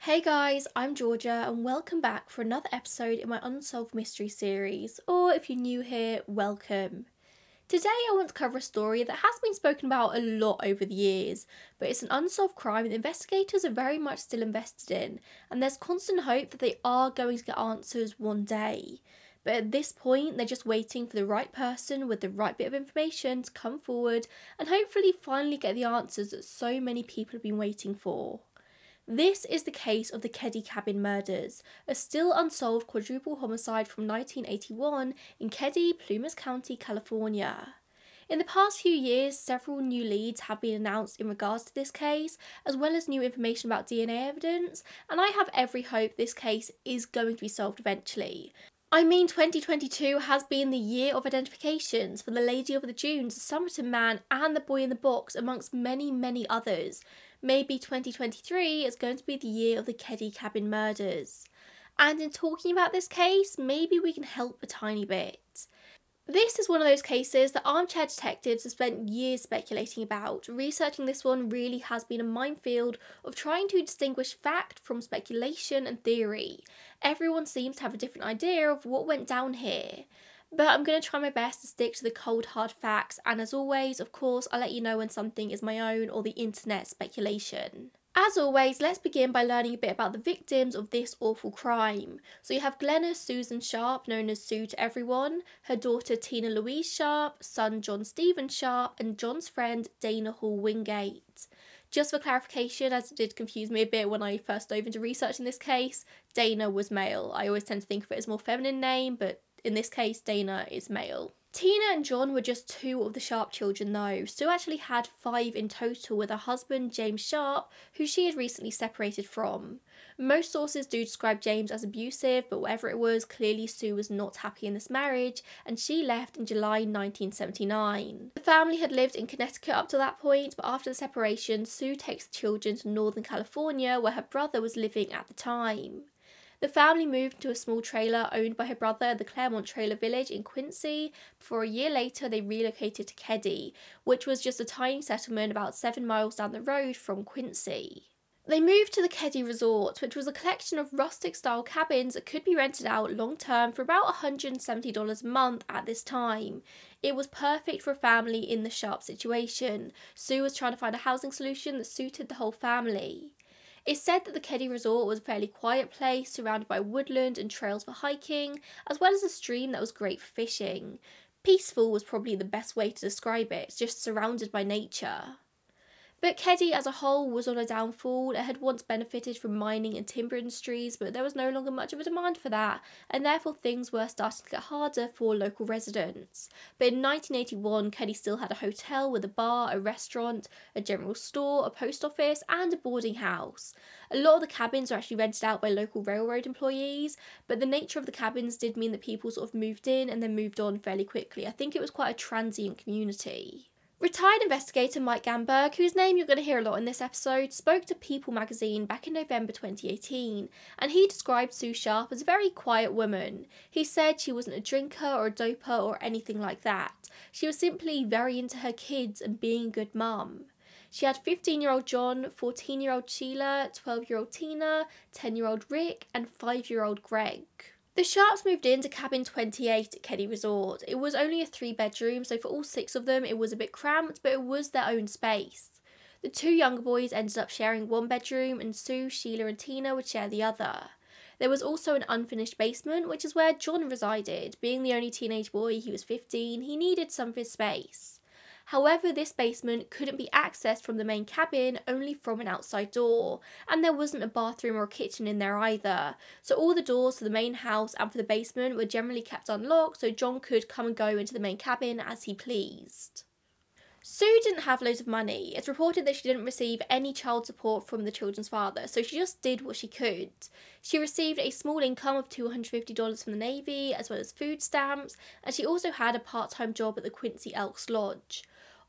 Hey guys, I'm Georgia and welcome back for another episode in my Unsolved Mystery series, or if you're new here, welcome. Today I want to cover a story that has been spoken about a lot over the years, but it's an unsolved crime that investigators are very much still invested in, and there's constant hope that they are going to get answers one day. But at this point, they're just waiting for the right person with the right bit of information to come forward and hopefully finally get the answers that so many people have been waiting for. This is the case of the Keddie Cabin Murders, a still unsolved quadruple homicide from 1981 in Keddie, Plumas County, California. In the past few years, several new leads have been announced in regards to this case, as well as new information about DNA evidence, and I have every hope this case is going to be solved eventually. 2022 has been the year of identifications for the Lady of the Dunes, the Somerton Man, and the Boy in the Box, amongst many, many others. Maybe 2023 is going to be the year of the Keddie Cabin Murders. And in talking about this case, maybe we can help a tiny bit. This is one of those cases that armchair detectives have spent years speculating about. Researching this one really has been a minefield of trying to distinguish fact from speculation and theory. Everyone seems to have a different idea of what went down here. But I'm going to try my best to stick to the cold hard facts, and as always, of course, I'll let you know when something is my own or the internet speculation. As always, let's begin by learning a bit about the victims of this awful crime. So you have Glenna Susan Sharp, known as Sue to everyone, her daughter Tina Louise Sharp, son John Stephen Sharp, and John's friend Dana Hall Wingate. Just for clarification, as it did confuse me a bit when I first dove into researching this case, Dana was male. I always tend to think of it as a more feminine name, but in this case, Dana is male. Tina and John were just two of the Sharp children though. Sue actually had 5 in total with her husband James Sharp, who she had recently separated from. Most sources do describe James as abusive, but whatever it was, clearly Sue was not happy in this marriage, and she left in July 1979. The family had lived in Connecticut up to that point, but after the separation, Sue takes the children to Northern California, where her brother was living at the time. The family moved to a small trailer owned by her brother at the Claremont Trailer Village in Quincy. Before a year later, they relocated to Keddie, which was just a tiny settlement about 7 miles down the road from Quincy. They moved to the Keddie Resort, which was a collection of rustic-style cabins that could be rented out long-term for about $170 a month at this time. It was perfect for a family in the Sharp situation. Sue was trying to find a housing solution that suited the whole family. It's said that the Keddie Resort was a fairly quiet place, surrounded by woodland and trails for hiking, as well as a stream that was great for fishing. Peaceful was probably the best way to describe it, just surrounded by nature. But Keddie as a whole was on a downfall. It had once benefited from mining and timber industries, but there was no longer much of a demand for that, and therefore things were starting to get harder for local residents. But in 1981, Keddie still had a hotel with a bar, a restaurant, a general store, a post office, and a boarding house. A lot of the cabins were actually rented out by local railroad employees, but the nature of the cabins did mean that people sort of moved in and then moved on fairly quickly. I think it was quite a transient community. Retired investigator Mike Gamberg, whose name you're going to hear a lot in this episode, spoke to People magazine back in November 2018, and he described Sue Sharp as a very quiet woman. He said she wasn't a drinker or a doper or anything like that. She was simply very into her kids and being a good mum. She had 15-year-old John, 14-year-old Sheila, 12-year-old Tina, 10-year-old Rick, and 5-year-old Greg. The Sharps moved into cabin 28 at Keddie Resort. It was only a 3-bedroom, so for all 6 of them it was a bit cramped, but it was their own space. The 2 younger boys ended up sharing 1 bedroom, and Sue, Sheila and Tina would share the other. There was also an unfinished basement, which is where John resided. Being the only teenage boy, he was 15, he needed some of his space. However, this basement couldn't be accessed from the main cabin, only from an outside door, and there wasn't a bathroom or a kitchen in there either, so all the doors for the main house and for the basement were generally kept unlocked so John could come and go into the main cabin as he pleased. Sue didn't have loads of money. It's reported that she didn't receive any child support from the children's father, so she just did what she could. She received a small income of $250 from the Navy, as well as food stamps, and she also had a part-time job at the Quincy Elks Lodge.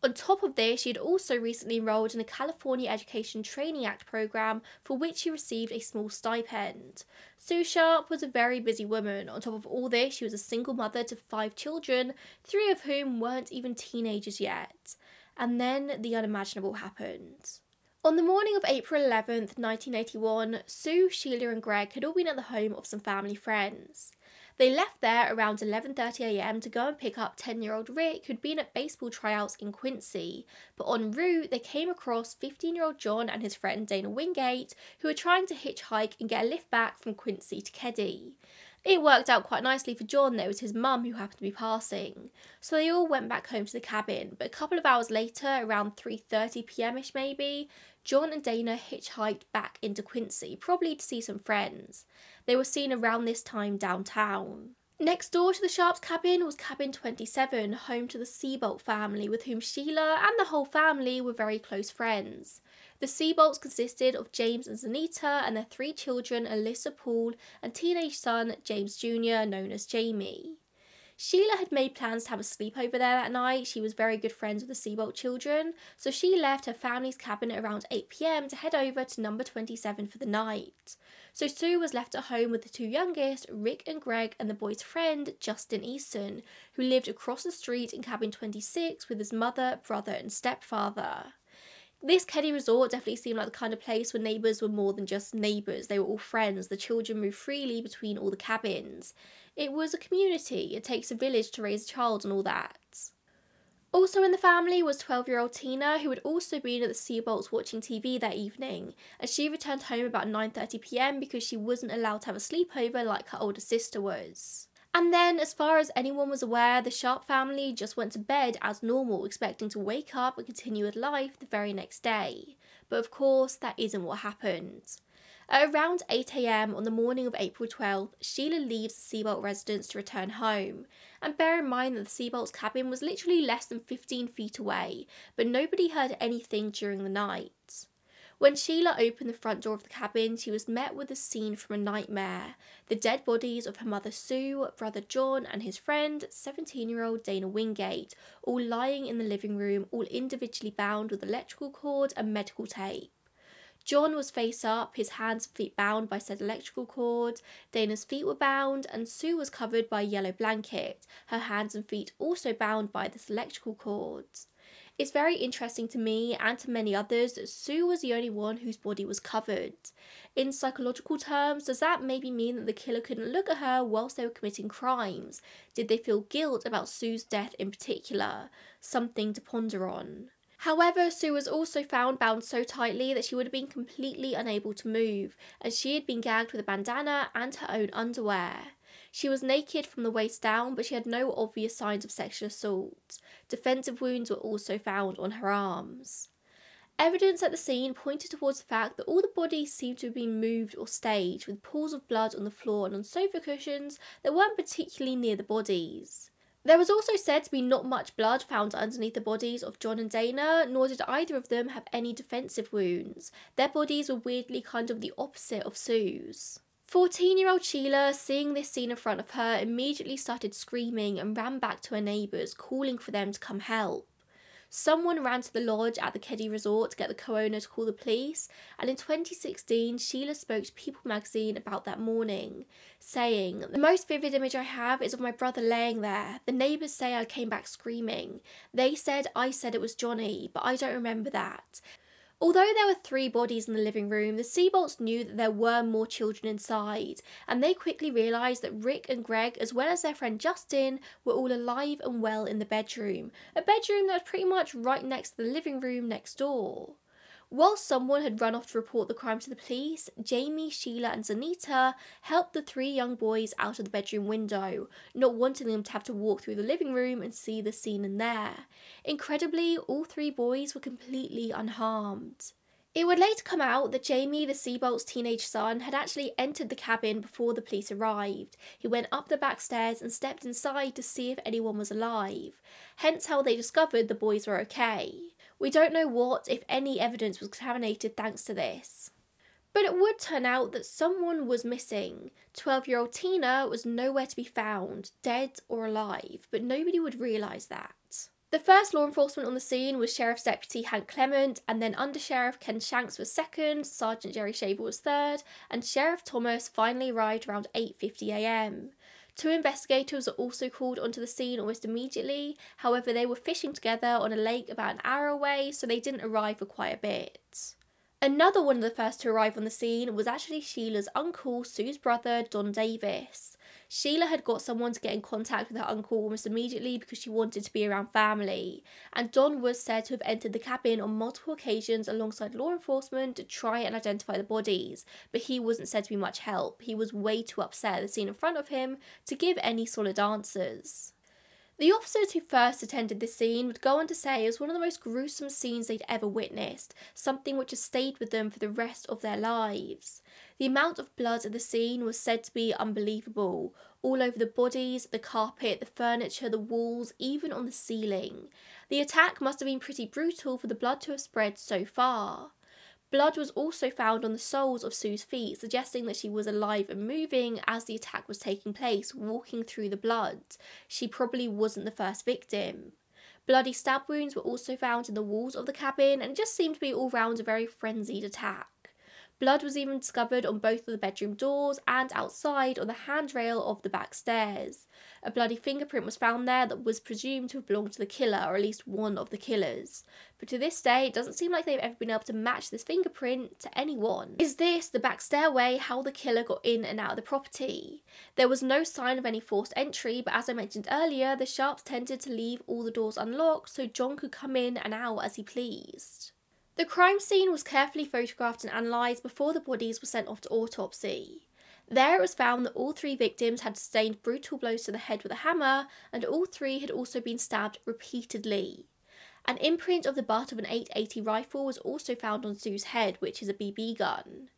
On top of this, she had also recently enrolled in a California Education Training Act program for which she received a small stipend. Sue Sharp was a very busy woman. On top of all this, she was a single mother to 5 children, 3 of whom weren't even teenagers yet. And then the unimaginable happened. On the morning of April 11th, 1981, Sue, Sheila and Greg had all been at the home of some family friends. They left there around 11:30 a.m. to go and pick up 10-year-old Rick, who'd been at baseball tryouts in Quincy, but en route they came across 15-year-old John and his friend Dana Wingate, who were trying to hitchhike and get a lift back from Quincy to Keddie. It worked out quite nicely for John that it was his mum who happened to be passing, so they all went back home to the cabin, but a couple of hours later, around 3:30 p.m-ish maybe, John and Dana hitchhiked back into Quincy, probably to see some friends. They were seen around this time downtown. Next door to the Sharps cabin was cabin 27, home to the Seabolt family, with whom Sheila and the whole family were very close friends. The Seabolts consisted of James and Zanita and their 3 children, Alyssa, Paul, and teenage son James Jr., known as Jamie. Sheila had made plans to have a sleepover there that night. She was very good friends with the Seabolt children, so she left her family's cabin at around 8 p.m. to head over to number 27 for the night. So Sue was left at home with the 2 youngest, Rick and Greg, and the boy's friend, Justin Easton, who lived across the street in cabin 26 with his mother, brother, and stepfather. This Keddie resort definitely seemed like the kind of place where neighbours were more than just neighbours, they were all friends, the children moved freely between all the cabins. It was a community, it takes a village to raise a child and all that. Also in the family was 12-year-old Tina, who had also been at the Seabolts watching TV that evening, and she returned home about 9:30 p.m. because she wasn't allowed to have a sleepover like her older sister was. And then, as far as anyone was aware, the Sharp family just went to bed as normal, expecting to wake up and continue with life the very next day. But of course, that isn't what happened. At around 8 a.m. on the morning of April 12th, Sheila leaves the Seabolt residence to return home. And bear in mind that the Seabolt's cabin was literally less than 15 feet away, but nobody heard anything during the night. When Sheila opened the front door of the cabin, she was met with a scene from a nightmare. The dead bodies of her mother Sue, brother John and his friend, 17-year-old Dana Wingate, all lying in the living room, all individually bound with electrical cord and medical tape. John was face up, his hands and feet bound by said electrical cord, Dana's feet were bound, and Sue was covered by a yellow blanket, her hands and feet also bound by this electrical cord. It's very interesting to me and to many others that Sue was the only one whose body was covered. In psychological terms, does that maybe mean that the killer couldn't look at her whilst they were committing crimes? Did they feel guilt about Sue's death in particular? Something to ponder on. However, Sue was also found bound so tightly that she would have been completely unable to move, as she had been gagged with a bandana and her own underwear. She was naked from the waist down, but she had no obvious signs of sexual assault. Defensive wounds were also found on her arms. Evidence at the scene pointed towards the fact that all the bodies seemed to have been moved or staged, with pools of blood on the floor and on sofa cushions that weren't particularly near the bodies. There was also said to be not much blood found underneath the bodies of John and Dana, nor did either of them have any defensive wounds. Their bodies were weirdly kind of the opposite of Sue's. 14-year-old Sheila, seeing this scene in front of her, immediately started screaming and ran back to her neighbours, calling for them to come help. Someone ran to the lodge at the Keddie resort to get the co-owner to call the police, and in 2016 Sheila spoke to People magazine about that morning, saying, "The most vivid image I have is of my brother laying there. The neighbours say I came back screaming. They said I said it was Johnny, but I don't remember that." Although there were 3 bodies in the living room, the Seabolts knew that there were more children inside, and they quickly realised that Rick and Greg, as well as their friend Justin, were all alive and well in the bedroom, a bedroom that was pretty much right next to the living room next door. While someone had run off to report the crime to the police, Jamie, Sheila and Zanita helped the 3 young boys out of the bedroom window, not wanting them to have to walk through the living room and see the scene in there. Incredibly, all 3 boys were completely unharmed. It would later come out that Jamie, the Seabolt's teenage son, had actually entered the cabin before the police arrived. He went up the back stairs and stepped inside to see if anyone was alive, hence how they discovered the boys were okay. We don't know what, if any, evidence was contaminated thanks to this. But it would turn out that someone was missing. 12-year-old Tina was nowhere to be found, dead or alive, but nobody would realise that. The first law enforcement on the scene was Sheriff's Deputy Hank Clement, and then Under Sheriff Ken Shanks was second, Sergeant Jerry Shaver was third, and Sheriff Thomas finally arrived around 8:50 a.m. 2 investigators were also called onto the scene almost immediately, however they were fishing together on a lake about an hour away, so they didn't arrive for quite a bit. Another one of the first to arrive on the scene was actually Sheila's uncle, Sue's brother, Don Davis. Sheila had got someone to get in contact with her uncle almost immediately because she wanted to be around family, and Don was said to have entered the cabin on multiple occasions alongside law enforcement to try and identify the bodies, but he wasn't said to be much help. He was way too upset at the scene in front of him to give any solid answers. The officers who first attended this scene would go on to say it was one of the most gruesome scenes they'd ever witnessed, something which has stayed with them for the rest of their lives. The amount of blood at the scene was said to be unbelievable, all over the bodies, the carpet, the furniture, the walls, even on the ceiling. The attack must have been pretty brutal for the blood to have spread so far. Blood was also found on the soles of Sue's feet, suggesting that she was alive and moving as the attack was taking place, walking through the blood. She probably wasn't the first victim. Bloody stab wounds were also found in the walls of the cabin, and it just seemed to be all round a very frenzied attack. Blood was even discovered on both of the bedroom doors and outside on the handrail of the back stairs. A bloody fingerprint was found there that was presumed to have belonged to the killer, or at least one of the killers. But to this day, it doesn't seem like they've ever been able to match this fingerprint to anyone. Is this, the back stairway, how the killer got in and out of the property? There was no sign of any forced entry, but as I mentioned earlier, the Sharps tended to leave all the doors unlocked so John could come in and out as he pleased. The crime scene was carefully photographed and analysed before the bodies were sent off to autopsy. There it was found that all three victims had sustained brutal blows to the head with a hammer, and all three had also been stabbed repeatedly. An imprint of the butt of an .880 rifle was also found on Sue's head, which is a BB gun.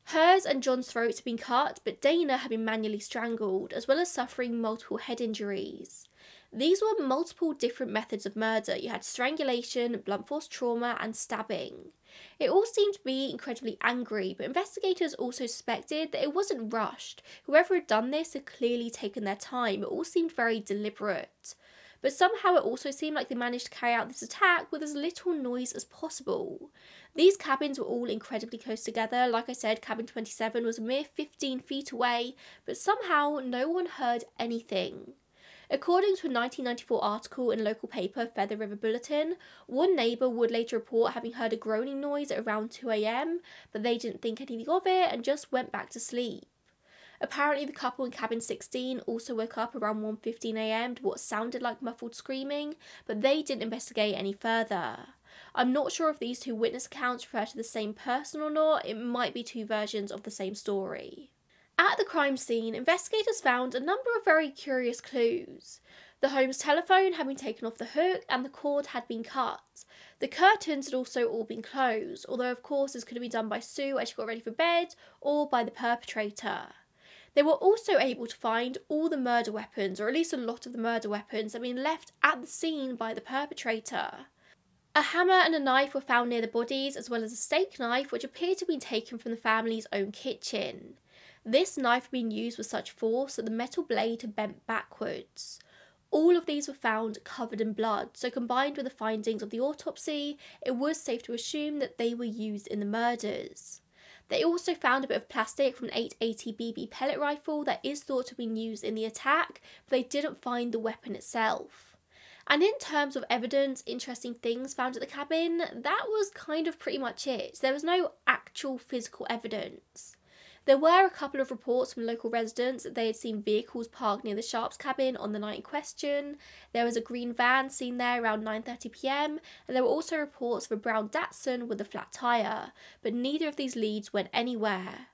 Hers and John's throats had been cut, but Dana had been manually strangled, as well as suffering multiple head injuries. These were multiple different methods of murder. You had strangulation, blunt force trauma, and stabbing. It all seemed to be incredibly angry, but investigators also suspected that it wasn't rushed. Whoever had done this had clearly taken their time. It all seemed very deliberate. But somehow it also seemed like they managed to carry out this attack with as little noise as possible. These cabins were all incredibly close together. Like I said, cabin 27 was a mere 15 feet away, but somehow no one heard anything. According to a 1994 article in a local paper, Feather River Bulletin, one neighbour would later report having heard a groaning noise at around 2 AM, but they didn't think anything of it and just went back to sleep. Apparently the couple in cabin 16 also woke up around 1:15 AM to what sounded like muffled screaming, but they didn't investigate any further. I'm not sure if these two witness accounts refer to the same person or not. It might be two versions of the same story. At the crime scene, investigators found a number of very curious clues. The home's telephone had been taken off the hook and the cord had been cut. The curtains had also all been closed, although of course this could have been done by Sue as she got ready for bed, or by the perpetrator. They were also able to find all the murder weapons, or at least a lot of the murder weapons that had been left at the scene by the perpetrator. A hammer and a knife were found near the bodies, as well as a steak knife which appeared to have been taken from the family's own kitchen. This knife had been used with such force that the metal blade had bent backwards. All of these were found covered in blood, so combined with the findings of the autopsy, it was safe to assume that they were used in the murders. They also found a bit of plastic from an .880 BB pellet rifle that is thought to have been used in the attack, but they didn't find the weapon itself. And in terms of evidence, interesting things found at the cabin, that was kind of pretty much it. There was no actual physical evidence. There were a couple of reports from local residents that they had seen vehicles parked near the Sharps cabin on the night in question. There was a green van seen there around 9:30 PM, and there were also reports of a brown Datsun with a flat tyre, but neither of these leads went anywhere.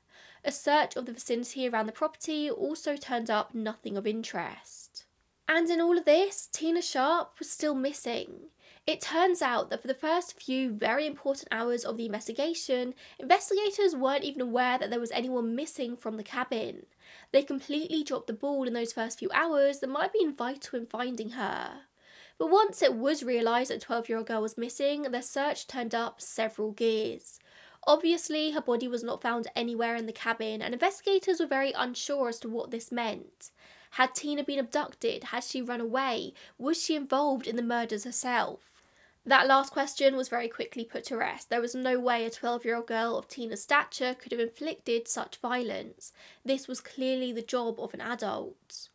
A search of the vicinity around the property also turned up nothing of interest. And in all of this, Tina Sharp was still missing. It turns out that for the first few very important hours of the investigation, investigators weren't even aware that there was anyone missing from the cabin. They completely dropped the ball in those first few hours that might have been vital in finding her. But once it was realised that a 12-year-old girl was missing, their search turned up several gears. Obviously, her body was not found anywhere in the cabin, and investigators were very unsure as to what this meant. Had Tina been abducted? Had she run away? Was she involved in the murders herself? That last question was very quickly put to rest. There was no way a 12-year-old girl of Tina's stature could have inflicted such violence. This was clearly the job of an adult.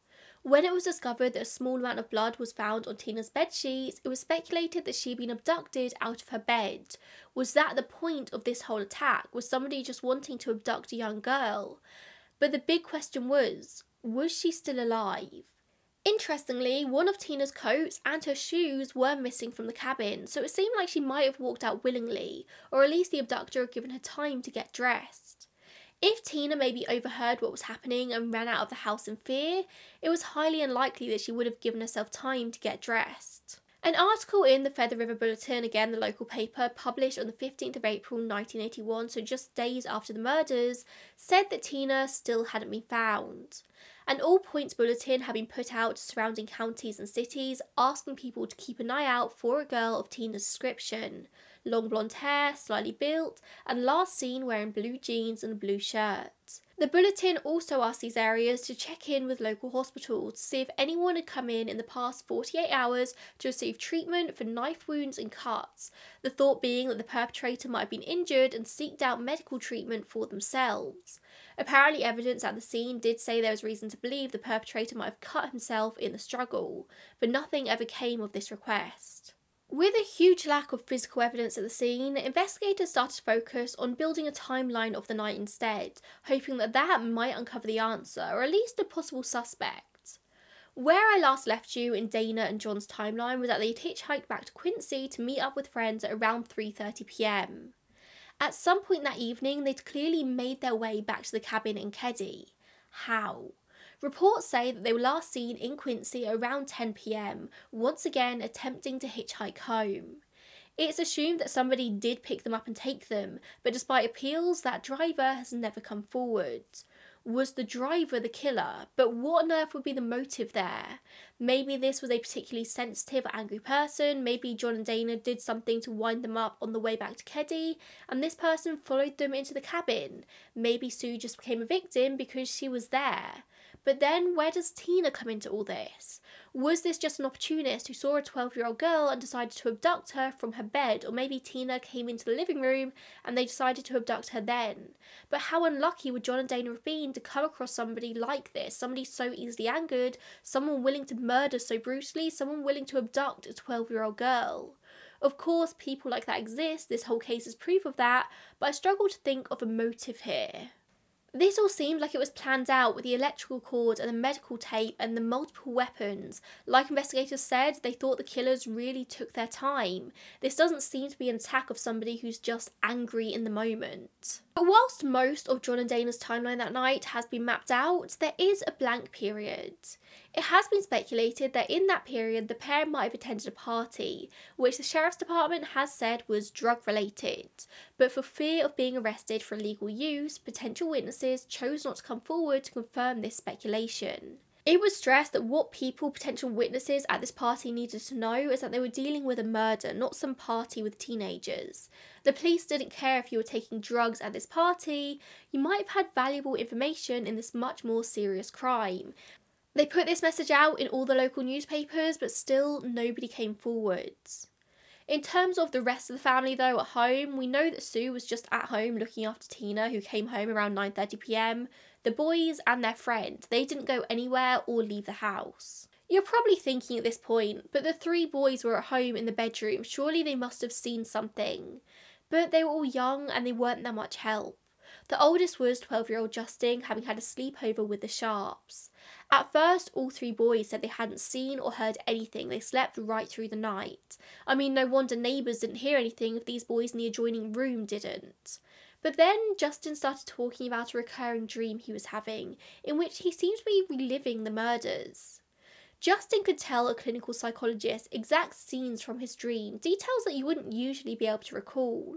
When it was discovered that a small amount of blood was found on Tina's bedsheets, it was speculated that she had been abducted out of her bed. Was that the point of this whole attack? Was somebody just wanting to abduct a young girl? But the big question was she still alive? Interestingly, one of Tina's coats and her shoes were missing from the cabin, so it seemed like she might have walked out willingly, or at least the abductor had given her time to get dressed. If Tina maybe overheard what was happening and ran out of the house in fear, it was highly unlikely that she would have given herself time to get dressed. An article in the Feather River Bulletin, again the local paper, published on the 15th of April 1981, so just days after the murders, said that Tina still hadn't been found. An all points bulletin had been put out to surrounding counties and cities, asking people to keep an eye out for a girl of Tina's description. Long blonde hair, slightly built, and last seen wearing blue jeans and a blue shirt. The bulletin also asked these areas to check in with local hospitals to see if anyone had come in the past 48 hours to receive treatment for knife wounds and cuts, the thought being that the perpetrator might have been injured and seeked out medical treatment for themselves. Apparently evidence at the scene did say there was reason to believe the perpetrator might have cut himself in the struggle, but nothing ever came of this request. With a huge lack of physical evidence at the scene, investigators started to focus on building a timeline of the night instead, hoping that that might uncover the answer, or at least a possible suspect. Where I last left you in Dana and John's timeline was that they hitchhiked back to Quincy to meet up with friends at around 3:30 p.m. At some point that evening, they'd clearly made their way back to the cabin in Keddie. How? Reports say that they were last seen in Quincy around 10 p.m, once again attempting to hitchhike home. It's assumed that somebody did pick them up and take them, but despite appeals, that driver has never come forward. Was the driver the killer? But what on earth would be the motive there? Maybe this was a particularly sensitive or angry person, maybe John and Dana did something to wind them up on the way back to Keddie, and this person followed them into the cabin. Maybe Sue just became a victim because she was there. But then where does Tina come into all this? Was this just an opportunist who saw a 12-year-old girl and decided to abduct her from her bed? Or maybe Tina came into the living room and they decided to abduct her then. But how unlucky would John and Dana have been to come across somebody like this? Somebody so easily angered, someone willing to murder so brutally, someone willing to abduct a 12-year-old girl. Of course, people like that exist, this whole case is proof of that, but I struggle to think of a motive here. This all seemed like it was planned out with the electrical cord and the medical tape and the multiple weapons. Like investigators said, they thought the killers really took their time. This doesn't seem to be an attack of somebody who's just angry in the moment. But whilst most of John and Dana's timeline that night has been mapped out, there is a blank period. It has been speculated that in that period the pair might have attended a party, which the Sheriff's Department has said was drug related, but for fear of being arrested for illegal use, potential witnesses chose not to come forward to confirm this speculation. It was stressed that what potential witnesses at this party needed to know is that they were dealing with a murder, not some party with teenagers. The police didn't care if you were taking drugs at this party, you might have had valuable information in this much more serious crime. They put this message out in all the local newspapers, but still nobody came forwards. In terms of the rest of the family though at home, we know that Sue was just at home looking after Tina, who came home around 9:30 p.m. The boys and their friend, they didn't go anywhere or leave the house. You're probably thinking at this point, but the three boys were at home in the bedroom, surely they must have seen something. But they were all young and they weren't that much help. The oldest was 12-year-old Justin, having had a sleepover with the Sharps. At first, all three boys said they hadn't seen or heard anything. They slept right through the night. I mean, no wonder neighbours didn't hear anything if these boys in the adjoining room didn't. But then Justin started talking about a recurring dream he was having, in which he seemed to be reliving the murders. Justin could tell a clinical psychologist exact scenes from his dream, details that you wouldn't usually be able to recall.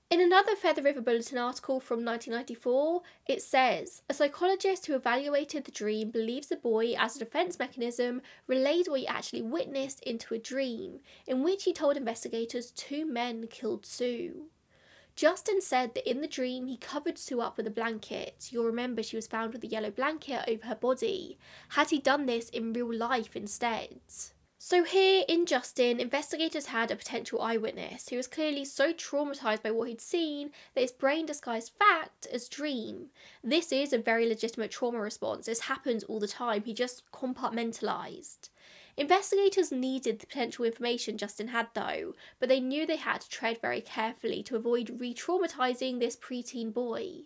In another Feather River Bulletin article from 1994, it says, a psychologist who evaluated the dream believes the boy, as a defence mechanism, relayed what he actually witnessed into a dream, in which he told investigators 2 men killed Sue. Justin said that in the dream he covered Sue up with a blanket. You'll remember she was found with a yellow blanket over her body. Had he done this in real life instead? So here in Justin, investigators had a potential eyewitness who was clearly so traumatised by what he'd seen that his brain disguised fact as dream. This is a very legitimate trauma response. This happens all the time. He just compartmentalised. Investigators needed the potential information Justin had though, but they knew they had to tread very carefully to avoid re-traumatising this preteen boy.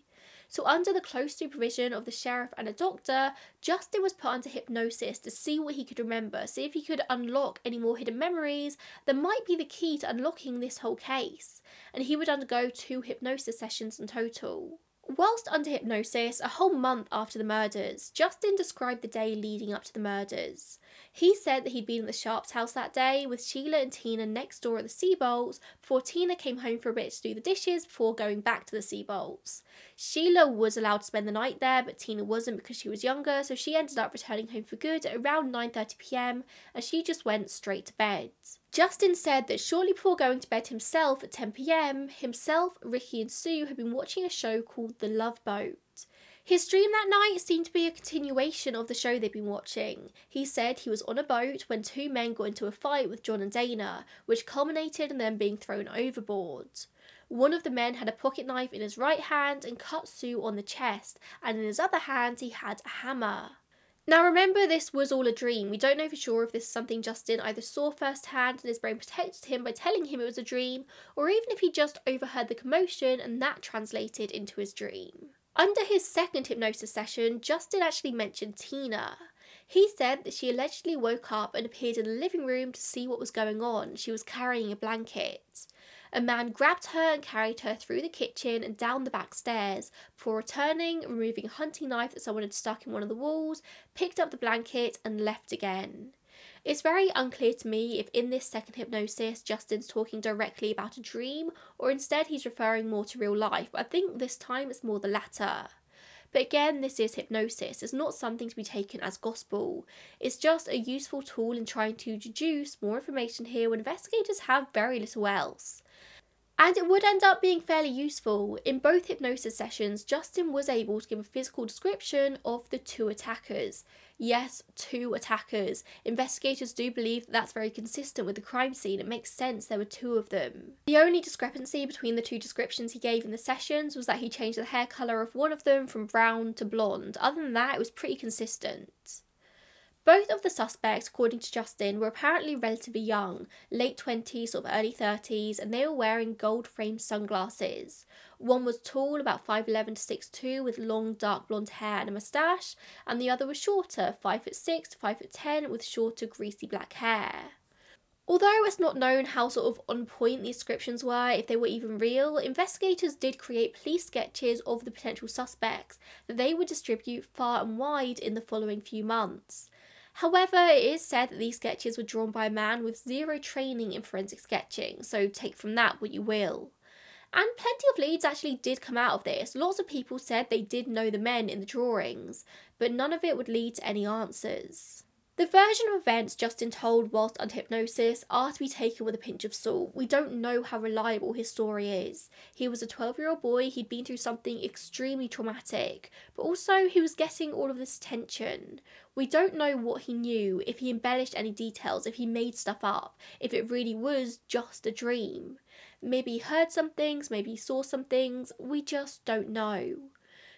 So under the close supervision of the sheriff and a doctor, Justin was put under hypnosis to see what he could remember, see if he could unlock any more hidden memories that might be the key to unlocking this whole case. And he would undergo 2 hypnosis sessions in total. Whilst under hypnosis, a whole month after the murders, Justin described the day leading up to the murders. He said that he'd been at the Sharps' house that day with Sheila and Tina next door at the Seabolts before Tina came home for a bit to do the dishes before going back to the Seabolts. Sheila was allowed to spend the night there, but Tina wasn't because she was younger, so she ended up returning home for good at around 9:30 p.m, and she just went straight to bed. Justin said that shortly before going to bed himself at 10 p.m, himself, Ricky and Sue had been watching a show called The Love Boat. His dream that night seemed to be a continuation of the show they'd been watching. He said he was on a boat when 2 men got into a fight with John and Dana, which culminated in them being thrown overboard. One of the men had a pocket knife in his right hand and cut Sue on the chest, and in his other hand he had a hammer. Now remember, this was all a dream. We don't know for sure if this is something Justin either saw firsthand and his brain protected him by telling him it was a dream, or even if he just overheard the commotion and that translated into his dream. Under his second hypnosis session, Justin actually mentioned Tina. He said that she allegedly woke up and appeared in the living room to see what was going on. She was carrying a blanket. A man grabbed her and carried her through the kitchen and down the back stairs before returning, removing a hunting knife that someone had stuck in one of the walls, picked up the blanket and left again. It's very unclear to me if in this second hypnosis Justin's talking directly about a dream or instead he's referring more to real life, but I think this time it's more the latter. But again, this is hypnosis. It's not something to be taken as gospel. It's just a useful tool in trying to deduce more information here when investigators have very little else. And it would end up being fairly useful. In both hypnosis sessions, Justin was able to give a physical description of the 2 attackers. Yes, 2 attackers. Investigators do believe that that's very consistent with the crime scene. It makes sense there were 2 of them. The only discrepancy between the 2 descriptions he gave in the sessions was that he changed the hair colour of one of them from brown to blonde. Other than that, it was pretty consistent. Both of the suspects, according to Justin, were apparently relatively young, late 20s, sort of early 30s, and they were wearing gold-framed sunglasses. One was tall, about 5'11" to 6'2", with long dark blonde hair and a moustache, and the other was shorter, 5'6" to 5'10", with shorter greasy black hair. Although it's not known how sort of on point these descriptions were, if they were even real, investigators did create police sketches of the potential suspects that they would distribute far and wide in the following few months. However, it is said that these sketches were drawn by a man with 0 training in forensic sketching, so take from that what you will. And plenty of leads actually did come out of this. Lots of people said they did know the men in the drawings, but none of it would lead to any answers. The version of events Justin told whilst under hypnosis are to be taken with a pinch of salt. We don't know how reliable his story is. He was a 12-year-old boy, he'd been through something extremely traumatic, but also he was getting all of this attention. We don't know what he knew, if he embellished any details, if he made stuff up, if it really was just a dream. Maybe he heard some things, maybe he saw some things, we just don't know.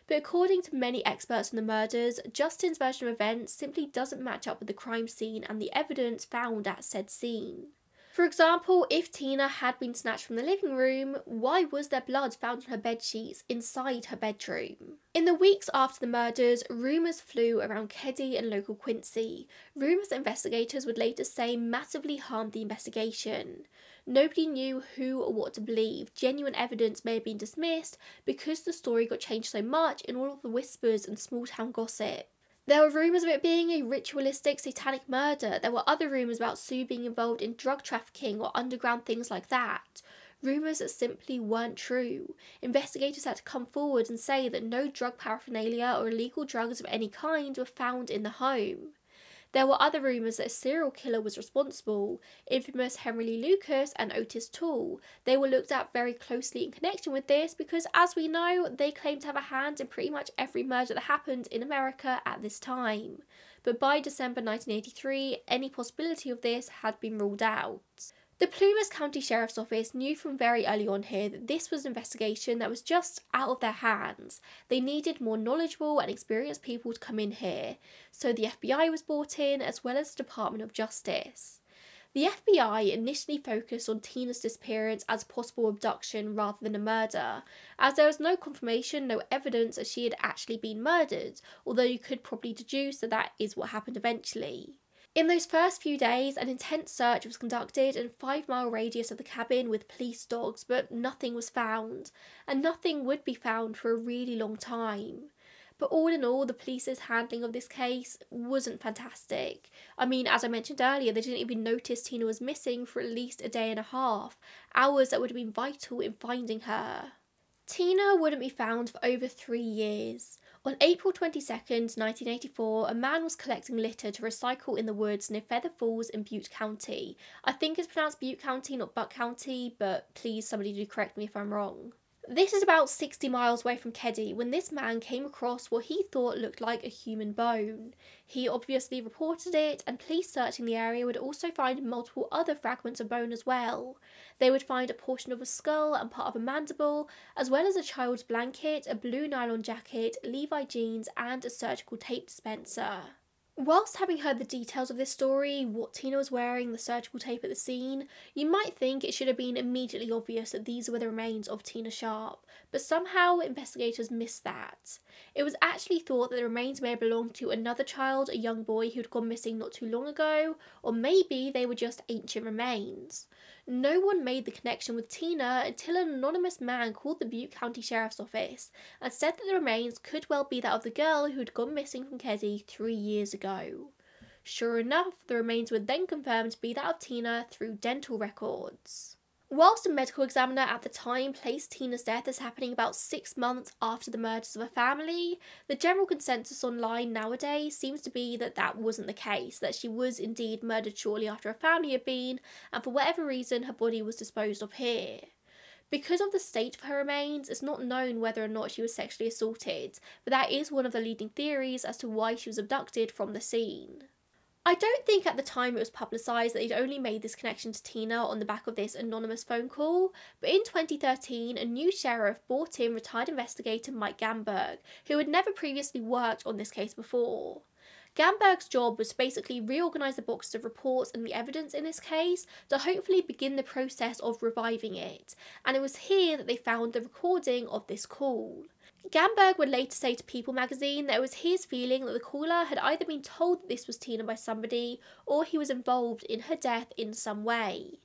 But according to many experts on the murders, Justin's version of events simply doesn't match up with the crime scene and the evidence found at said scene. For example, if Tina had been snatched from the living room, why was there blood found on her bedsheets inside her bedroom? In the weeks after the murders, rumours flew around Keddie and local Quincy. Rumours that investigators would later say massively harmed the investigation. Nobody knew who or what to believe. Genuine evidence may have been dismissed because the story got changed so much in all of the whispers and small town gossip. There were rumours of it being a ritualistic satanic murder. There were other rumours about Sue being involved in drug trafficking or underground things like that. Rumours that simply weren't true. Investigators had to come forward and say that no drug paraphernalia or illegal drugs of any kind were found in the home. There were other rumours that a serial killer was responsible, infamous Henry Lee Lucas and Otis Toole. They were looked at very closely in connection with this because, as we know, they claim to have a hand in pretty much every murder that happened in America at this time. But by December 1983, any possibility of this had been ruled out. The Plumas County Sheriff's Office knew from very early on here that this was an investigation that was just out of their hands. They needed more knowledgeable and experienced people to come in here, so the FBI was brought in as well as the Department of Justice. The FBI initially focused on Tina's disappearance as a possible abduction rather than a murder, as there was no confirmation, no evidence that she had actually been murdered, although you could probably deduce that that is what happened eventually. In those first few days, an intense search was conducted in a 5-mile radius of the cabin with police dogs, but nothing was found, and nothing would be found for a really long time. But all in all, the police's handling of this case wasn't fantastic. I mean, as I mentioned earlier, they didn't even notice Tina was missing for at least a day and a half, hours that would have been vital in finding her. Tina wouldn't be found for over 3 years. On April 22nd, 1984, a man was collecting litter to recycle in the woods near Feather Falls in Butte County. I think it's pronounced Butte County, not Buck County, but please somebody do correct me if I'm wrong. This is about 60 miles away from Keddie when this man came across what he thought looked like a human bone. He obviously reported it, and police searching the area would also find multiple other fragments of bone as well. They would find a portion of a skull and part of a mandible, as well as a child's blanket, a blue nylon jacket, Levi jeans, and a surgical tape dispenser. Whilst having heard the details of this story, what Tina was wearing, the surgical tape at the scene, you might think it should have been immediately obvious that these were the remains of Tina Sharp, but somehow investigators missed that. It was actually thought that the remains may have belonged to another child, a young boy who had gone missing not too long ago, or maybe they were just ancient remains. No one made the connection with Tina until an anonymous man called the Butte County Sheriff's Office and said that the remains could well be that of the girl who had gone missing from Keddie 3 years ago. Sure enough, the remains were then confirmed to be that of Tina through dental records. Whilst a medical examiner at the time placed Tina's death as happening about 6 months after the murders of her family, the general consensus online nowadays seems to be that that wasn't the case, that she was indeed murdered shortly after her family had been, and for whatever reason her body was disposed of here. Because of the state of her remains, it's not known whether or not she was sexually assaulted, but that is one of the leading theories as to why she was abducted from the scene. I don't think at the time it was publicised that he'd only made this connection to Tina on the back of this anonymous phone call, but in 2013 a new sheriff brought in retired investigator Mike Gamberg, who had never previously worked on this case before. Gamberg's job was to basically reorganise the boxes of reports and the evidence in this case to hopefully begin the process of reviving it, and it was here that they found the recording of this call. Gamberg would later say to People magazine that it was his feeling that the caller had either been told that this was Tina by somebody or he was involved in her death in some way.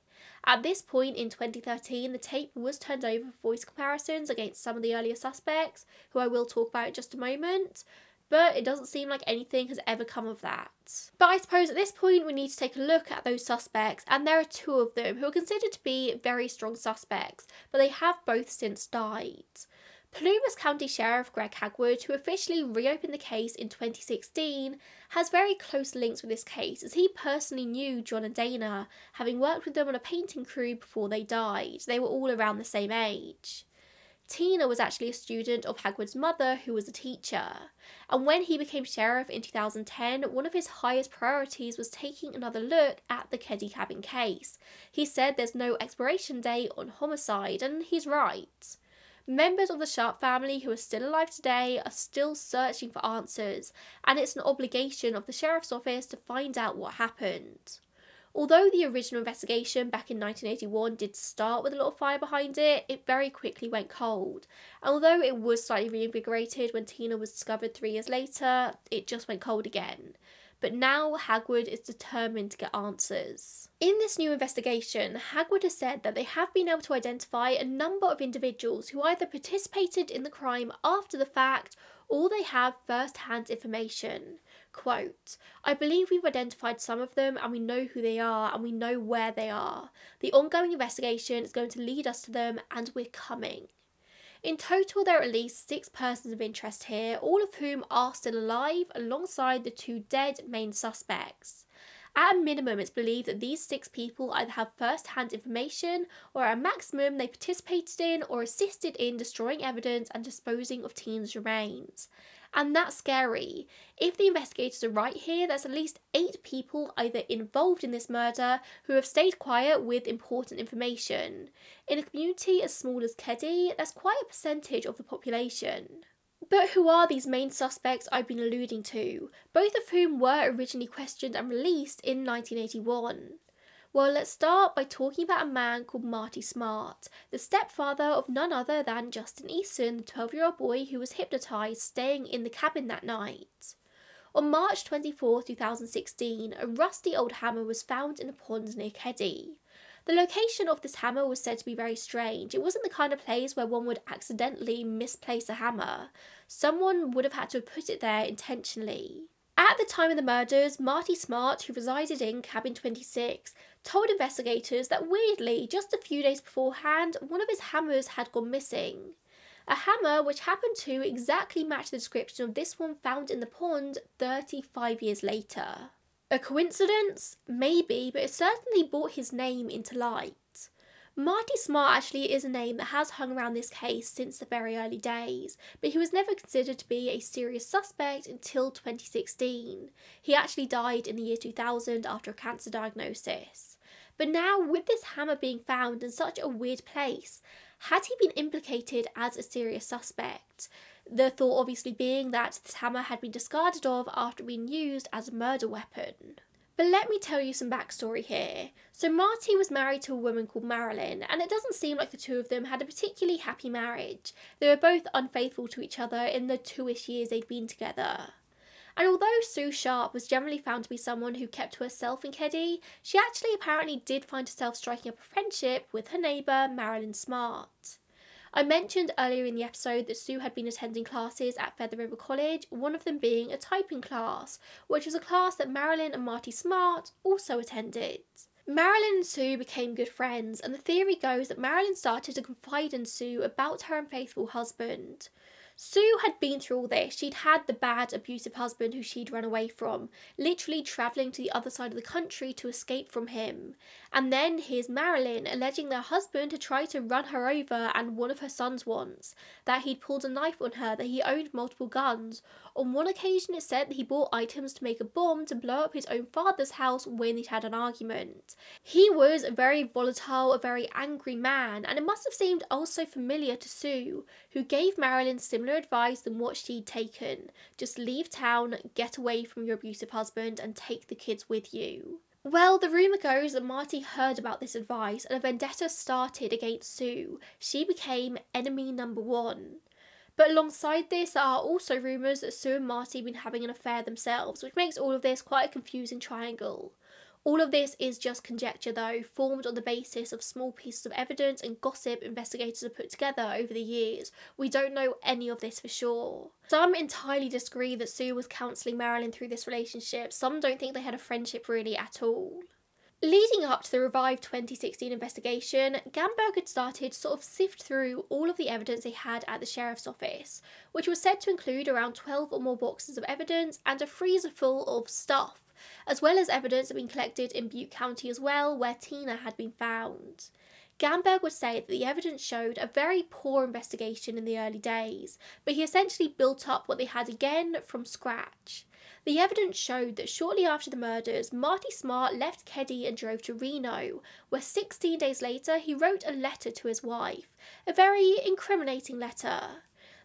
At this point in 2013, the tape was turned over for voice comparisons against some of the earlier suspects, who I will talk about in just a moment, but it doesn't seem like anything has ever come of that. But I suppose at this point we need to take a look at those suspects, and there are 2 of them who are considered to be very strong suspects, but they have both since died. Plumas County Sheriff Greg Hagwood, who officially reopened the case in 2016, has very close links with this case as he personally knew John and Dana, having worked with them on a painting crew before they died. They were all around the same age. Tina was actually a student of Hagwood's mother, who was a teacher, and when he became sheriff in 2010, one of his highest priorities was taking another look at the Keddie Cabin case. He said there's no expiration date on homicide, and he's right. Members of the Sharp family who are still alive today are still searching for answers, and it's an obligation of the Sheriff's Office to find out what happened. Although the original investigation back in 1981 did start with a lot of fire behind it, it very quickly went cold. And although it was slightly reinvigorated when Tina was discovered 3 years later, it just went cold again. But now Hagwood is determined to get answers. In this new investigation, Hagwood has said that they have been able to identify a number of individuals who either participated in the crime after the fact or they have first-hand information. Quote, "I believe we've identified some of them and we know who they are and we know where they are. The ongoing investigation is going to lead us to them and we're coming." In total, there are at least 6 persons of interest here, all of whom are still alive alongside the 2 dead main suspects. At a minimum, it's believed that these 6 people either have first-hand information or at a maximum they participated in or assisted in destroying evidence and disposing of teens' remains. And that's scary. If the investigators are right here, there's at least 8 people either involved in this murder who have stayed quiet with important information. In a community as small as Keddie, that's quite a percentage of the population. But who are these main suspects I've been alluding to, both of whom were originally questioned and released in 1981? Well, let's start by talking about a man called Marty Smart, the stepfather of none other than Justin Easton, the 12-year-old boy who was hypnotised staying in the cabin that night. On March 24, 2016, a rusty old hammer was found in a pond near Keddie. The location of this hammer was said to be very strange. It wasn't the kind of place where one would accidentally misplace a hammer. Someone would have had to have put it there intentionally. At the time of the murders, Marty Smart, who resided in cabin 26, told investigators that weirdly, just a few days beforehand, one of his hammers had gone missing. A hammer which happened to exactly match the description of this one found in the pond 35 years later. A coincidence? Maybe, but it certainly brought his name into light. Marty Smart actually is a name that has hung around this case since the very early days, but he was never considered to be a serious suspect until 2016. He actually died in the year 2000 after a cancer diagnosis. But now, with this hammer being found in such a weird place, had he been implicated as a serious suspect? The thought obviously being that this hammer had been discarded of after being used as a murder weapon. But let me tell you some backstory here. So Marty was married to a woman called Marilyn, and it doesn't seem like the two of them had a particularly happy marriage. They were both unfaithful to each other in the 2-ish years they'd been together. And although Sue Sharp was generally found to be someone who kept to herself in Keddie, she actually apparently did find herself striking up a friendship with her neighbour Marilyn Smart. I mentioned earlier in the episode that Sue had been attending classes at Feather River College, one of them being a typing class, which was a class that Marilyn and Marty Smart also attended. Marilyn and Sue became good friends, and the theory goes that Marilyn started to confide in Sue about her unfaithful husband. Sue had been through all this. She'd had the bad, abusive husband who she'd run away from, literally travelling to the other side of the country to escape from him. And then here's Marilyn alleging their husband had tried to run her over and one of her sons once, that he'd pulled a knife on her, that he owned multiple guns. On one occasion it said that he bought items to make a bomb to blow up his own father's house when they'd had an argument. He was a very volatile, a very angry man, and it must have seemed also familiar to Sue, who gave Marilyn similar advice than what she'd taken. Just leave town, get away from your abusive husband, and take the kids with you. Well, the rumour goes that Marty heard about this advice and a vendetta started against Sue. She became enemy number 1. But alongside this, there are also rumours that Sue and Marty have been having an affair themselves, which makes all of this quite a confusing triangle. All of this is just conjecture though, formed on the basis of small pieces of evidence and gossip investigators have put together over the years. We don't know any of this for sure. Some entirely disagree that Sue was counselling Marilyn through this relationship. Some don't think they had a friendship really at all. Leading up to the revived 2016 investigation, Gamberg had started to sort of sift through all of the evidence they had at the sheriff's office, which was said to include around 12 or more boxes of evidence and a freezer full of stuff, as well as evidence that had been collected in Butte County as well, where Tina had been found. Gamberg would say that the evidence showed a very poor investigation in the early days, but he essentially built up what they had again from scratch. The evidence showed that shortly after the murders, Marty Smart left Keddie and drove to Reno, where 16 days later he wrote a letter to his wife, a very incriminating letter.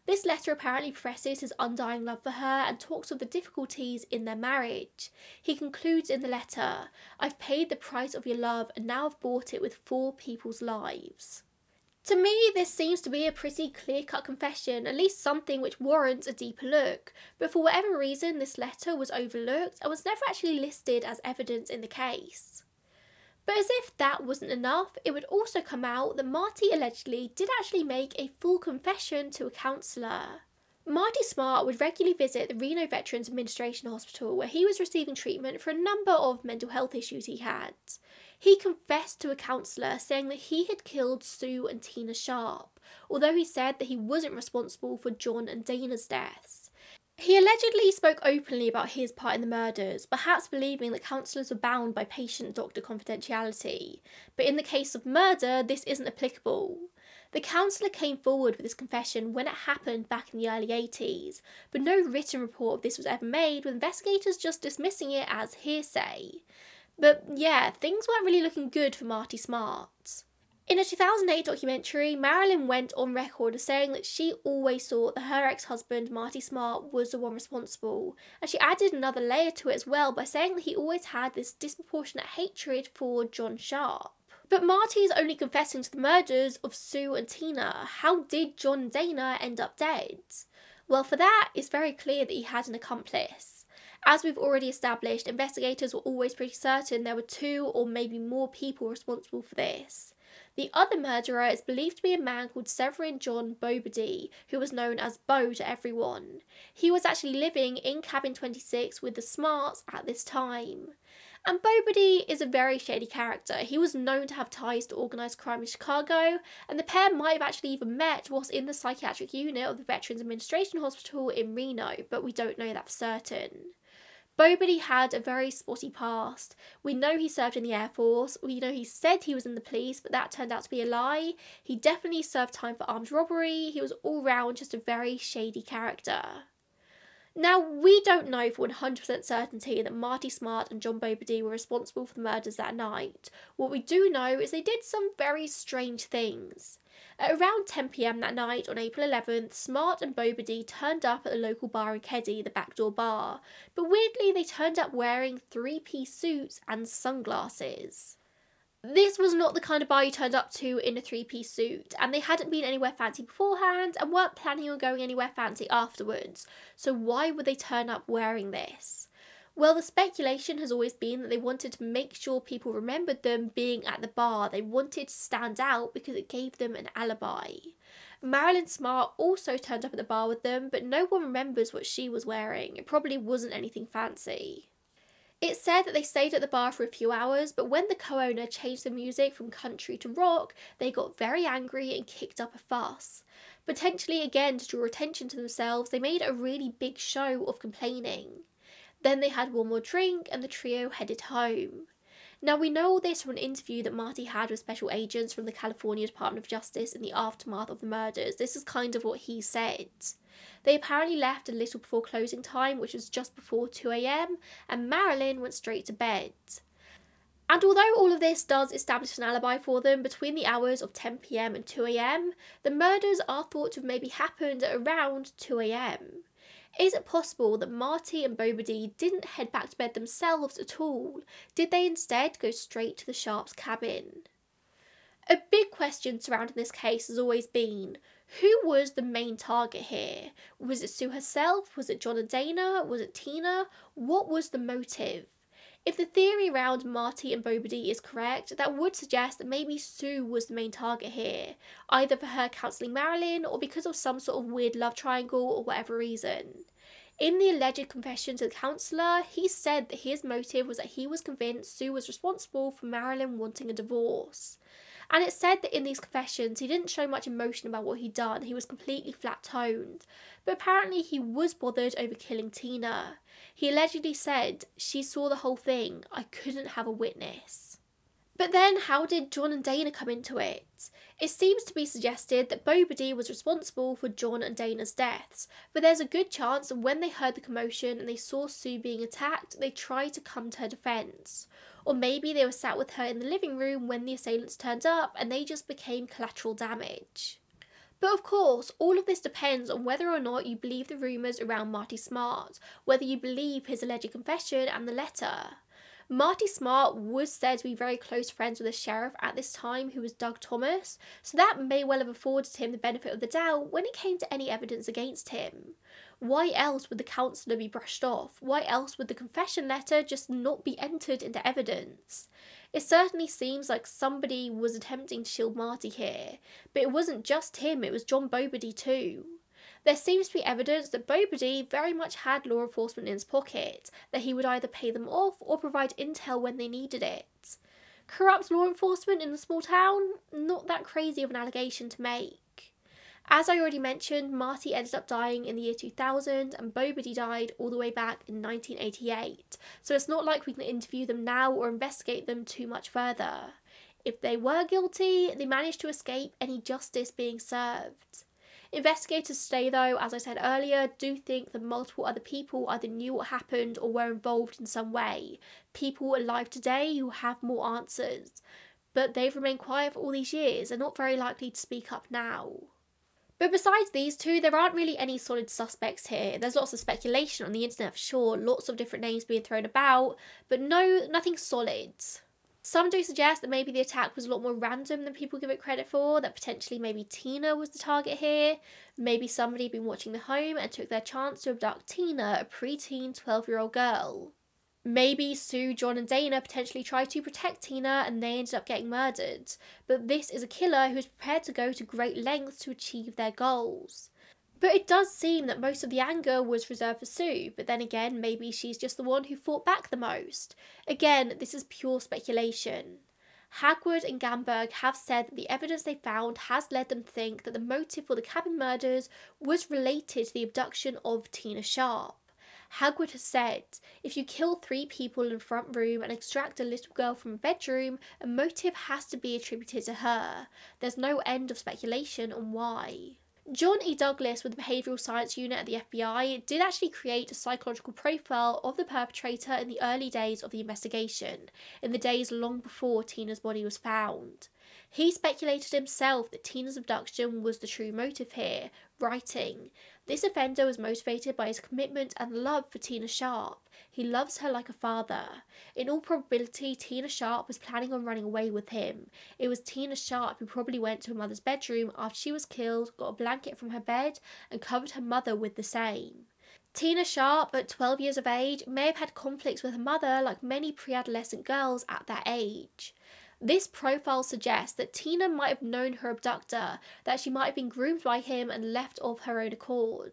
This letter apparently professes his undying love for her and talks of the difficulties in their marriage. He concludes in the letter, "I've paid the price of your love and now I've bought it with 4 people's lives." To me, this seems to be a pretty clear-cut confession, at least something which warrants a deeper look, but for whatever reason this letter was overlooked and was never actually listed as evidence in the case. But as if that wasn't enough, it would also come out that Marty allegedly did actually make a full confession to a counsellor. Marty Smart would regularly visit the Reno Veterans Administration Hospital where he was receiving treatment for a number of mental health issues he had. He confessed to a counsellor, saying that he had killed Sue and Tina Sharp, although he said that he wasn't responsible for John and Dana's deaths. He allegedly spoke openly about his part in the murders, perhaps believing that counsellors were bound by patient-doctor confidentiality, but in the case of murder, this isn't applicable. The counsellor came forward with his confession when it happened back in the early 80s, but no written report of this was ever made, with investigators just dismissing it as hearsay. But yeah, things weren't really looking good for Marty Smart. In a 2008 documentary, Marilyn went on record as saying that she always thought that her ex-husband, Marty Smart, was the one responsible, and she added another layer to it as well by saying that he always had this disproportionate hatred for John Sharp. But Marty is only confessing to the murders of Sue and Tina. How did John and Dana end up dead? Well, for that, it's very clear that he had an accomplice. As we've already established, investigators were always pretty certain there were 2 or maybe more people responsible for this. The other murderer is believed to be a man called Severin John Bobody, who was known as Bo to everyone. He was actually living in cabin 26 with the Smarts at this time. And Bobody is a very shady character. He was known to have ties to organised crime in Chicago, and the pair might have actually even met whilst in the psychiatric unit of the Veterans Administration Hospital in Reno, but we don't know that for certain. Bobody had a very spotty past. We know he served in the Air Force, we know he said he was in the police, but that turned out to be a lie. He definitely served time for armed robbery. He was all round just a very shady character. Now, we don't know for 100% certainty that Marty Smart and John Bobody were responsible for the murders that night. What we do know is they did some very strange things. At around 10 PM that night on April 11th, Smart and Bobody turned up at the local bar in Keddie, the backdoor bar, but weirdly they turned up wearing 3-piece suits and sunglasses. This was not the kind of bar you turned up to in a 3-piece suit, and they hadn't been anywhere fancy beforehand and weren't planning on going anywhere fancy afterwards, so why would they turn up wearing this? Well, the speculation has always been that they wanted to make sure people remembered them being at the bar. They wanted to stand out because it gave them an alibi. Marilyn Smart also turned up at the bar with them, but no one remembers what she was wearing. It probably wasn't anything fancy. It's said that they stayed at the bar for a few hours, but when the co-owner changed the music from country to rock, they got very angry and kicked up a fuss. Potentially again to draw attention to themselves, they made a really big show of complaining. Then they had one more drink and the trio headed home. Now, we know all this from an interview that Marty had with special agents from the California Department of Justice in the aftermath of the murders. This is kind of what he said. They apparently left a little before closing time, which was just before 2 AM, and Marilyn went straight to bed. And although all of this does establish an alibi for them between the hours of 10 PM and 2 AM, the murders are thought to have maybe happened at around 2 AM. Is it possible that Marty and Bobody didn't head back to bed themselves at all? Did they instead go straight to the Sharps' cabin? A big question surrounding this case has always been, who was the main target here? Was it Sue herself? Was it John and Dana? Was it Tina? What was the motive? If the theory around Marty and Bobody is correct, that would suggest that maybe Sue was the main target here, either for her counselling Marilyn or because of some sort of weird love triangle or whatever reason. In the alleged confession to the counsellor, he said that his motive was that he was convinced Sue was responsible for Marilyn wanting a divorce. And it's said that in these confessions he didn't show much emotion about what he'd done, he was completely flat-toned. But apparently he was bothered over killing Tina. He allegedly said, "She saw the whole thing, I couldn't have a witness." But then how did John and Dana come into it? It seems to be suggested that Bobody was responsible for John and Dana's deaths, but there's a good chance that when they heard the commotion and they saw Sue being attacked, they tried to come to her defence. Or maybe they were sat with her in the living room when the assailants turned up and they just became collateral damage. But of course, all of this depends on whether or not you believe the rumours around Marty Smart, whether you believe his alleged confession and the letter. Marty Smart was said to be very close friends with a sheriff at this time who was Doug Thomas, so that may well have afforded him the benefit of the doubt when it came to any evidence against him. Why else would the counsellor be brushed off? Why else would the confession letter just not be entered into evidence? It certainly seems like somebody was attempting to shield Marty here, but it wasn't just him, it was John Bobody too. There seems to be evidence that Bobody very much had law enforcement in his pocket, that he would either pay them off or provide intel when they needed it. Corrupt law enforcement in a small town? Not that crazy of an allegation to make. As I already mentioned, Marty ended up dying in the year 2000 and Bobedy died all the way back in 1988, so it's not like we can interview them now or investigate them too much further. If they were guilty, they managed to escape any justice being served. Investigators today, though, as I said earlier, do think that multiple other people either knew what happened or were involved in some way. People alive today who have more answers. But they've remained quiet for all these years and not very likely to speak up now. But besides these two, there aren't really any solid suspects here. There's lots of speculation on the internet for sure, lots of different names being thrown about, but nothing solid. Some do suggest that maybe the attack was a lot more random than people give it credit for, that potentially maybe Tina was the target here. Maybe somebody had been watching the home and took their chance to abduct Tina, a preteen 12-year-old girl. Maybe Sue, John and Dana potentially tried to protect Tina and they ended up getting murdered. But this is a killer who is prepared to go to great lengths to achieve their goals. But it does seem that most of the anger was reserved for Sue, but then again, maybe she's just the one who fought back the most. Again, this is pure speculation. Hagwood and Gamberg have said that the evidence they found has led them to think that the motive for the cabin murders was related to the abduction of Tina Sharp. Hagwood has said, if you kill 3 people in a front room and extract a little girl from a bedroom, a motive has to be attributed to her. There's no end of speculation on why. John E. Douglas with the Behavioural Science Unit at the FBI did actually create a psychological profile of the perpetrator in the early days of the investigation, in the days long before Tina's body was found. He speculated himself that Tina's abduction was the true motive here, writing, "This offender was motivated by his commitment and love for Tina Sharp. He loves her like a father. In all probability, Tina Sharp was planning on running away with him. It was Tina Sharp who probably went to her mother's bedroom after she was killed, got a blanket from her bed, and covered her mother with the same." Tina Sharp, at 12 years of age, may have had conflicts with her mother like many pre-adolescent girls at that age. This profile suggests that Tina might have known her abductor, that she might have been groomed by him and left of her own accord.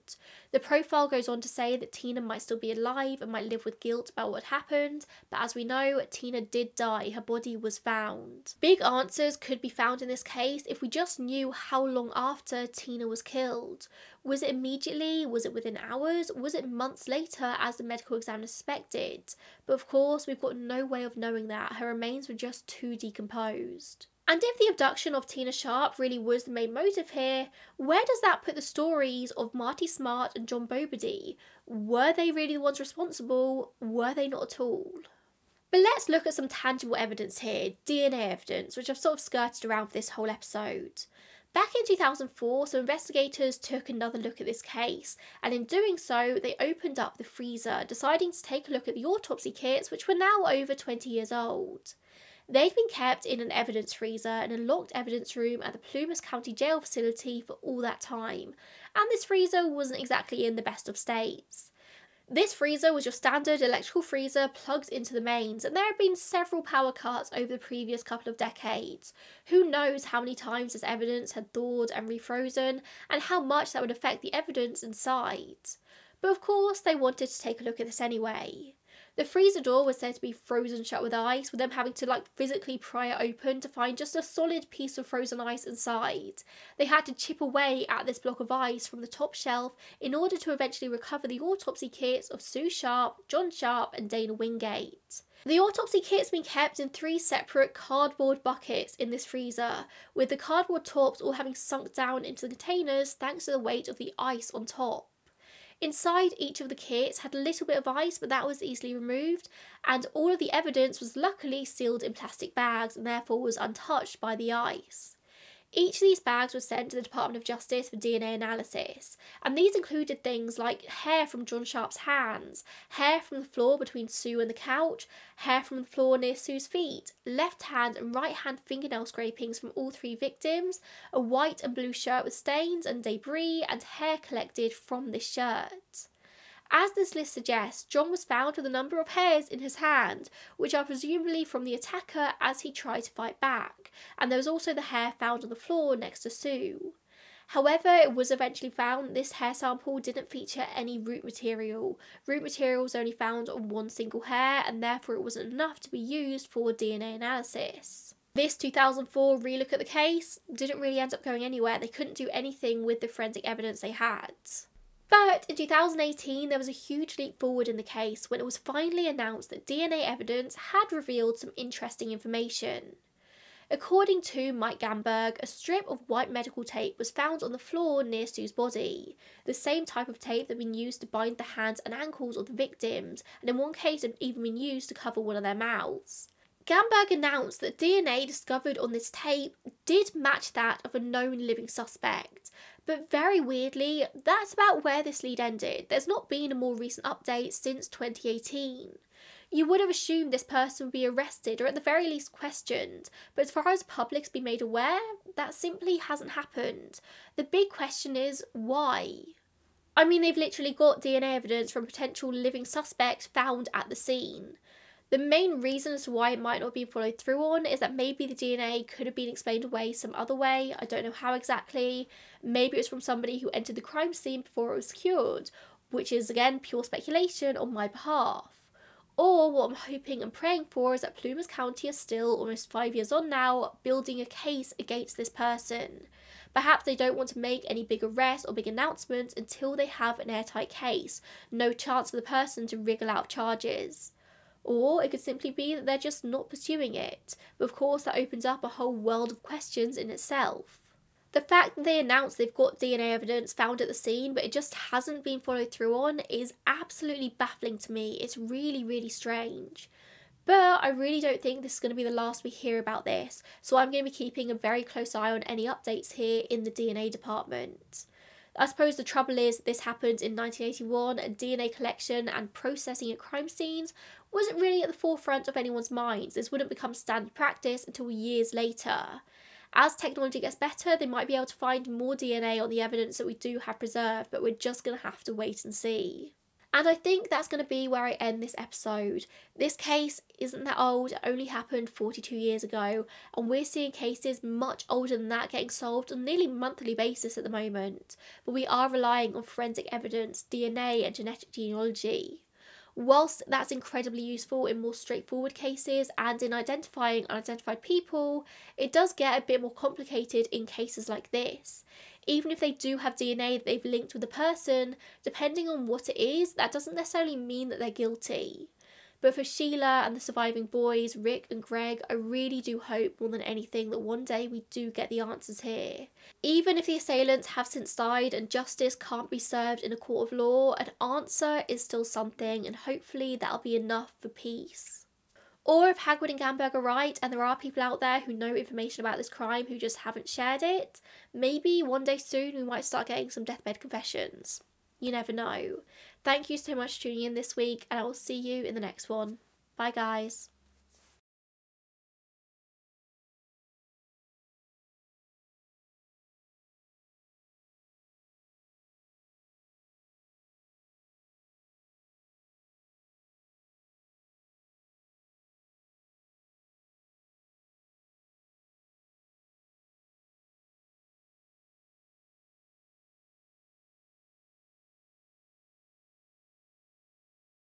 The profile goes on to say that Tina might still be alive and might live with guilt about what happened, but as we know, Tina did die, her body was found. Big answers could be found in this case if we just knew how long after Tina was killed. Was it immediately? Was it within hours? Was it months later as the medical examiner suspected? But of course, we've got no way of knowing that. Her remains were just too decomposed. And if the abduction of Tina Sharp really was the main motive here, where does that put the stories of Marty Smart and John Bobedy? Were they really the ones responsible? Were they not at all? But let's look at some tangible evidence here, DNA evidence, which I've sort of skirted around for this whole episode. Back in 2004, some investigators took another look at this case, and in doing so, they opened up the freezer, deciding to take a look at the autopsy kits, which were now over 20 years old. They'd been kept in an evidence freezer in a locked evidence room at the Plumas County Jail facility for all that time, and this freezer wasn't exactly in the best of states. This freezer was your standard electrical freezer plugged into the mains, and there have been several power cuts over the previous couple of decades. Who knows how many times this evidence had thawed and refrozen, and how much that would affect the evidence inside. But of course, they wanted to take a look at this anyway. The freezer door was said to be frozen shut with ice, with them having to physically pry it open to find just a solid piece of frozen ice inside. They had to chip away at this block of ice from the top shelf in order to eventually recover the autopsy kits of Sue Sharp, John Sharp and Dana Wingate. The autopsy kit's been kept in 3 separate cardboard buckets in this freezer, with the cardboard tops all having sunk down into the containers thanks to the weight of the ice on top. Inside each of the kits had a little bit of ice, but that was easily removed, and all of the evidence was luckily sealed in plastic bags and therefore was untouched by the ice. Each of these bags was sent to the Department of Justice for DNA analysis, and these included things like hair from John Sharp's hands, hair from the floor between Sue and the couch, hair from the floor near Sue's feet, left hand and right hand fingernail scrapings from all 3 victims, a white and blue shirt with stains and debris, and hair collected from this shirt. As this list suggests, John was found with a number of hairs in his hand, which are presumably from the attacker as he tried to fight back, and there was also the hair found on the floor next to Sue. However, it was eventually found this hair sample didn't feature any root material. Root material was only found on one single hair, and therefore it wasn't enough to be used for DNA analysis. This 2004 relook at the case didn't really end up going anywhere. They couldn't do anything with the forensic evidence they had. But in 2018, there was a huge leap forward in the case when it was finally announced that DNA evidence had revealed some interesting information. According to Mike Gamberg, a strip of white medical tape was found on the floor near Sue's body, the same type of tape that had been used to bind the hands and ankles of the victims, and in one case had even been used to cover one of their mouths. Gamberg announced that DNA discovered on this tape did match that of a known living suspect, but very weirdly, that's about where this lead ended. There's not been a more recent update since 2018. You would have assumed this person would be arrested or at the very least questioned, but as far as the public's been made aware, that simply hasn't happened. The big question is, why? I mean, they've literally got DNA evidence from a potential living suspect found at the scene. The main reason as to why it might not be followed through on is that maybe the DNA could have been explained away some other way. I don't know how exactly. Maybe it was from somebody who entered the crime scene before it was secured, which is again pure speculation on my behalf. Or what I'm hoping and praying for is that Plumas County are still, almost 5 years on now, building a case against this person. Perhaps they don't want to make any big arrests or big announcements until they have an airtight case. No chance for the person to wriggle out charges. Or it could simply be that they're just not pursuing it. But of course that opens up a whole world of questions in itself. The fact that they announced they've got DNA evidence found at the scene but it just hasn't been followed through on is absolutely baffling to me. It's really, really strange. But I really don't think this is going to be the last we hear about this, so I'm going to be keeping a very close eye on any updates here in the DNA department. I suppose the trouble is this happened in 1981 and DNA collection and processing at crime scenes wasn't really at the forefront of anyone's minds. This wouldn't become standard practice until years later. As technology gets better, they might be able to find more DNA on the evidence that we do have preserved, but we're just going to have to wait and see. And I think that's going to be where I end this episode. This case isn't that old, it only happened 42 years ago, and we're seeing cases much older than that getting solved on a nearly monthly basis at the moment. But we are relying on forensic evidence, DNA and genetic genealogy. Whilst that's incredibly useful in more straightforward cases and in identifying unidentified people, it does get a bit more complicated in cases like this. Even if they do have DNA that they've linked with a person, depending on what it is, that doesn't necessarily mean that they're guilty. But for Sheila and the surviving boys, Rick and Greg, I really do hope more than anything that one day we do get the answers here. Even if the assailants have since died and justice can't be served in a court of law, an answer is still something, and hopefully that'll be enough for peace. Or if Hagwood and Gamberg are right and there are people out there who know information about this crime who just haven't shared it, maybe one day soon we might start getting some deathbed confessions. You never know. Thank you so much for tuning in this week, and I will see you in the next one. Bye guys.